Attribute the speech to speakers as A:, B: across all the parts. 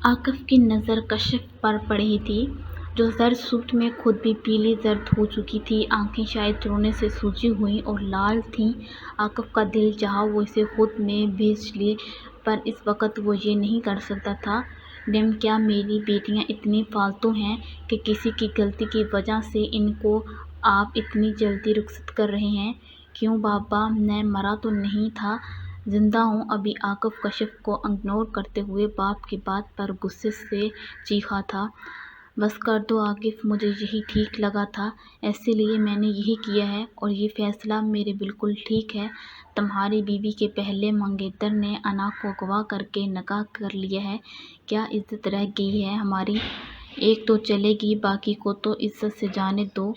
A: عاقف کی نظر کشف پر پڑی تھی، جو زرد سوٹ میں خود بھی پیلی زرد ہو چکی تھی۔ آنکھیں شاید رونے سے سوجی ہوئی اور لال تھیں۔ عاقف کا دل چاہا وہ اسے خود میں بھیج لے، پر اس وقت وہ یہ نہیں کر سکتا تھا۔ ڈیم کیا میری بیٹیاں اتنی فالتو ہیں کہ کسی کی غلطی کی وجہ سے ان کو آپ اتنی جلدی رخصت کر رہے ہیں؟ کیوں بابا، میں مرا تو نہیں تھا، زندہ ہوں ابھی۔ عاقف کشف کو اگنور کرتے ہوئے باپ کی بات پر غصے سے چیخا تھا۔ بس کر دو عاقف، مجھے یہی ٹھیک لگا تھا، اسی لیے میں نے یہی کیا ہے، اور یہ فیصلہ میرے بالکل ٹھیک ہے۔ تمہاری بیوی کے پہلے منگیتر نے انا کو اغوا کر کے نکاح کر لیا ہے، کیا عزت رہ گئی ہے ہماری؟ ایک تو چلے گی، باقی کو تو عزت سے جانے دو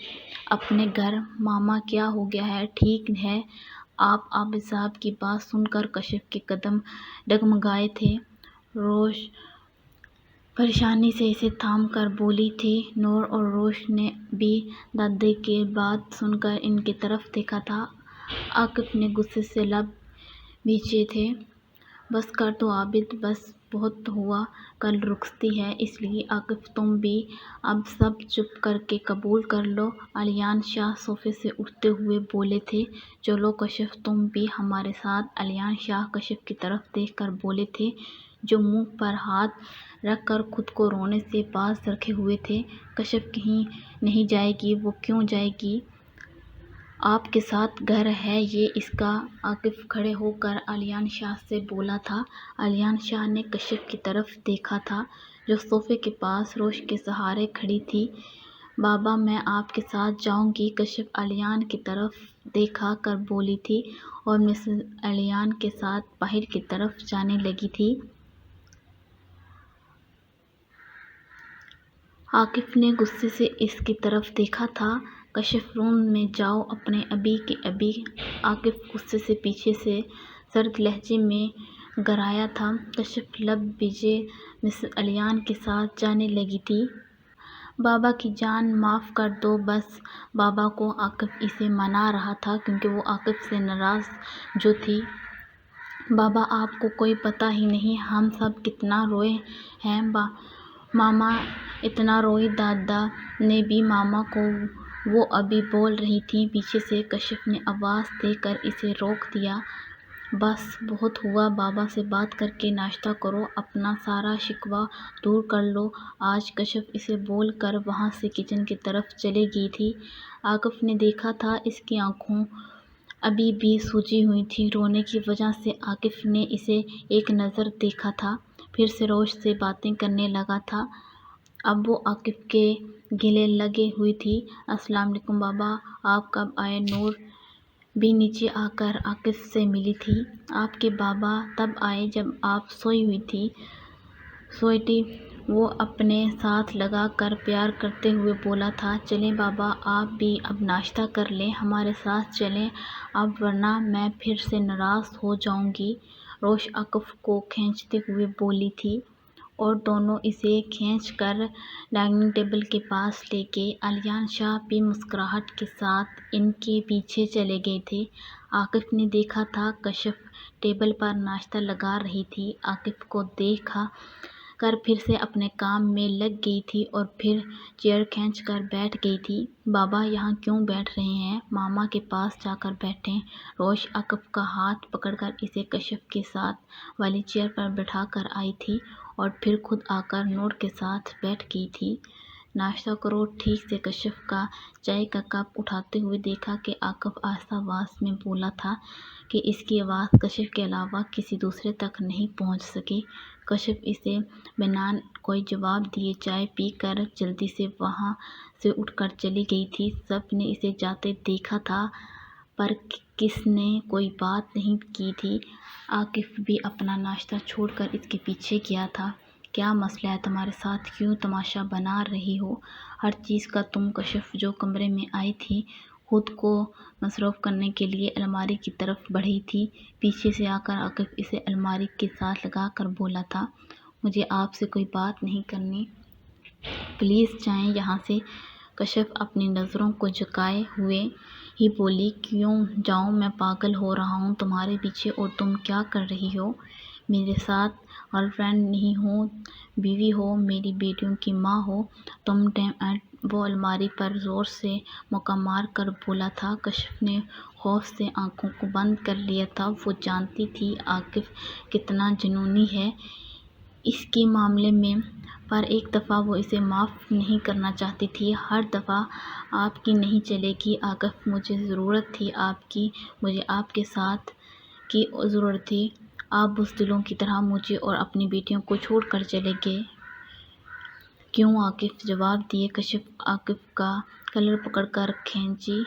A: اپنے گھر۔ ماما کیا ہو گیا ہے؟ ٹھیک ہے آپ؟ عابد صاحب کی بات سن کر کشف کے قدم ڈگمگائے تھے۔ روش پریشانی سے اسے تھام کر بولی تھی۔ نور اور روش نے بھی دادی کی بات سن کر ان کی طرف دیکھا تھا۔ عاقف نے غصے سے لب بھینچے تھے۔ بس کر دو عابد، بس بہت ہوا، کل رخصتی ہے، اس لیے عاقف تم بھی اب سب چپ کر کے قبول کر لو۔ الیان شاہ صوفے سے اٹھتے ہوئے بولے تھے۔ چلو کشف تم بھی ہمارے ساتھ۔ الیان شاہ کشف کی طرف دیکھ کر بولے تھے، جو منہ پر ہاتھ رکھ کر خود کو رونے سے باز رکھے ہوئے تھے۔ کشف کہیں نہیں جائے گی۔ وہ کیوں جائے گی؟ آپ کے ساتھ گھر ہے یہ اس کا۔ عاقف کھڑے ہو کر الیان شاہ سے بولا تھا۔ الیان شاہ نے کشف کی طرف دیکھا تھا، جو صوفے کے پاس روش کے سہارے کھڑی تھی۔ بابا میں آپ کے ساتھ جاؤں گی۔ کشف الیان کی طرف دیکھا کر بولی تھی، اور مسز الیان کے ساتھ باہر کی طرف جانے لگی تھی۔ عاقف نے غصے سے اس کی طرف دیکھا تھا۔ کشف روم میں جاؤ اپنے ابی کے ابی۔ عاقف غصے سے پیچھے سے سرد لہجے میں گرایا تھا۔ کشف لب بھیجے مسز الیان کے ساتھ جانے لگی تھی۔ بابا کی جان معاف کر دو بس۔ بابا کو عاقف اسے منا رہا تھا کیونکہ وہ عاقف سے ناراض جو تھی۔ بابا آپ کو کوئی پتہ ہی نہیں ہم سب کتنا روئے ہیں۔ ماما اتنا روئی، دادا نے بھی ماما کو۔ وہ ابھی بول رہی تھیں، پیچھے سے کشف نے آواز دے کر اسے روک دیا۔ بس بہت ہوا، بابا سے بات کر کے ناشتہ کرو، اپنا سارا شکوہ دور کر لو آج۔ کشف اسے بول کر وہاں سے کچن کی طرف چلی گئی تھی۔ عاقف نے دیکھا تھا اس کی آنکھوں ابھی بھی سوجی ہوئی تھیں رونے کی وجہ سے۔ عاقف نے اسے ایک نظر دیکھا تھا، پھر سے روش سے باتیں کرنے لگا تھا۔ اب وہ عاقف کے گلے لگی ہوئی تھی۔ السلام علیکم بابا، آپ کب آئے؟ نور بھی نیچے آ کر عاقف سے ملی تھی۔ آپ کے بابا تب آئے جب آپ سوئی ہوئی تھیں سویٹی، وہ اپنے ساتھ لگا کر پیار کرتے ہوئے بولا تھا۔ چلیں بابا، آپ بھی اب ناشتہ کر لیں، ہمارے ساتھ چلیں اب، ورنہ میں پھر سے ناراض ہو جاؤں گی۔ روش عاقف کو کھینچتے ہوئے بولی تھی، اور دونوں اسے کھینچ کر ڈائننگ ٹیبل کے پاس لے گئے۔ الیان شاہ بھی مسکراہٹ کے ساتھ ان کے پیچھے چلے گئے تھے۔ عاقف نے دیکھا تھا کشف ٹیبل پر ناشتہ لگا رہی تھی۔ عاقف کو دیکھ کر پھر سے اپنے کام میں لگ گئی تھی، اور پھر چیئر کھینچ کر بیٹھ گئی تھی۔ بابا یہاں کیوں بیٹھ رہے ہیں؟ ماما کے پاس جا کر بیٹھیں۔ روش عاقف کا ہاتھ پکڑ کر اسے کشف کے ساتھ والی چیئر پر بٹھا کر آئی تھی، اور پھر خود آ کر نور کے ساتھ بیٹھ گئی تھی۔ ناشتہ کرو ٹھیک سے؟ کشف کا چائے کا کپ اٹھاتے ہوئے دیکھا کہ عاقف آہستہ آواز میں بولا تھا کہ اس کی آواز کشف کے علاوہ کسی دوسرے تک نہیں پہنچ سکی۔ کشف اسے بنا کوئی جواب دیے چائے پی کر جلدی سے وہاں سے اٹھ کر چلی گئی تھی۔ سب نے اسے جاتے دیکھا تھا، پر کس نے کوئی بات نہیں کی تھی۔ عاقف بھی اپنا ناشتہ چھوڑ کر اس کے پیچھے گیا تھا۔ کیا مسئلہ ہے تمہارے ساتھ؟ کیوں تماشا بنا رہی ہو ہر چیز کا تم؟ کشف جو کمرے میں آئی تھی، خود کو مصروف کرنے کے لیے الماری کی طرف بڑھی تھی۔ پیچھے سے آ کر عاقف اسے الماری کے ساتھ لگا کر بولا تھا، مجھے آپ سے کوئی بات نہیں کرنی، پلیز جائیں یہاں سے۔ کشف اپنی نظروں کو جھکائے ہوئے ہی بولی، کیوں جاؤں؟ میں پاگل ہو رہا ہوں تمہارے پیچھے، اور تم کیا کر رہی ہو میرے ساتھ؟ گرل فرینڈ نہیں ہو، بیوی ہو، میری بیٹیوں کی ماں ہو، تم ڈیم ایٹ۔ وہ الماری پر زور سے مکہ مار کر بولا تھا۔ کشف نے خوف سے آنکھوں کو بند کر لیا تھا۔ وہ جانتی تھی عاقف کتنا جنونی ہے اس کے معاملے میں، پر ایک دفعہ وہ اسے معاف نہیں کرنا چاہتی تھی۔ ہر دفعہ آپ کی نہیں چلے گی عاقف، مجھے ضرورت تھی آپ کی، مجھے آپ کے ساتھ کی ضرورت تھی، آپ بزدلوں کی طرح مجھے اور اپنی بیٹیوں کو چھوڑ کر چلے گئے۔ کیوں عاقف جواب دیے کشف عاقف کا کلر پکڑ کر کھینچی۔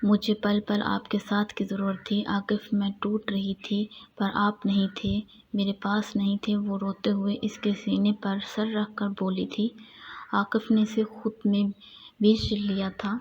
A: مجھے پل پل آپ کے ساتھ کی ضرورت تھی عاقف، میں ٹوٹ رہی تھی پر آپ نہیں تھے، میرے پاس نہیں تھے۔ وہ روتے ہوئے اس کے سینے پر سر رکھ کر بولی تھی۔ عاقف نے اسے خود میں بیچ لیا تھا۔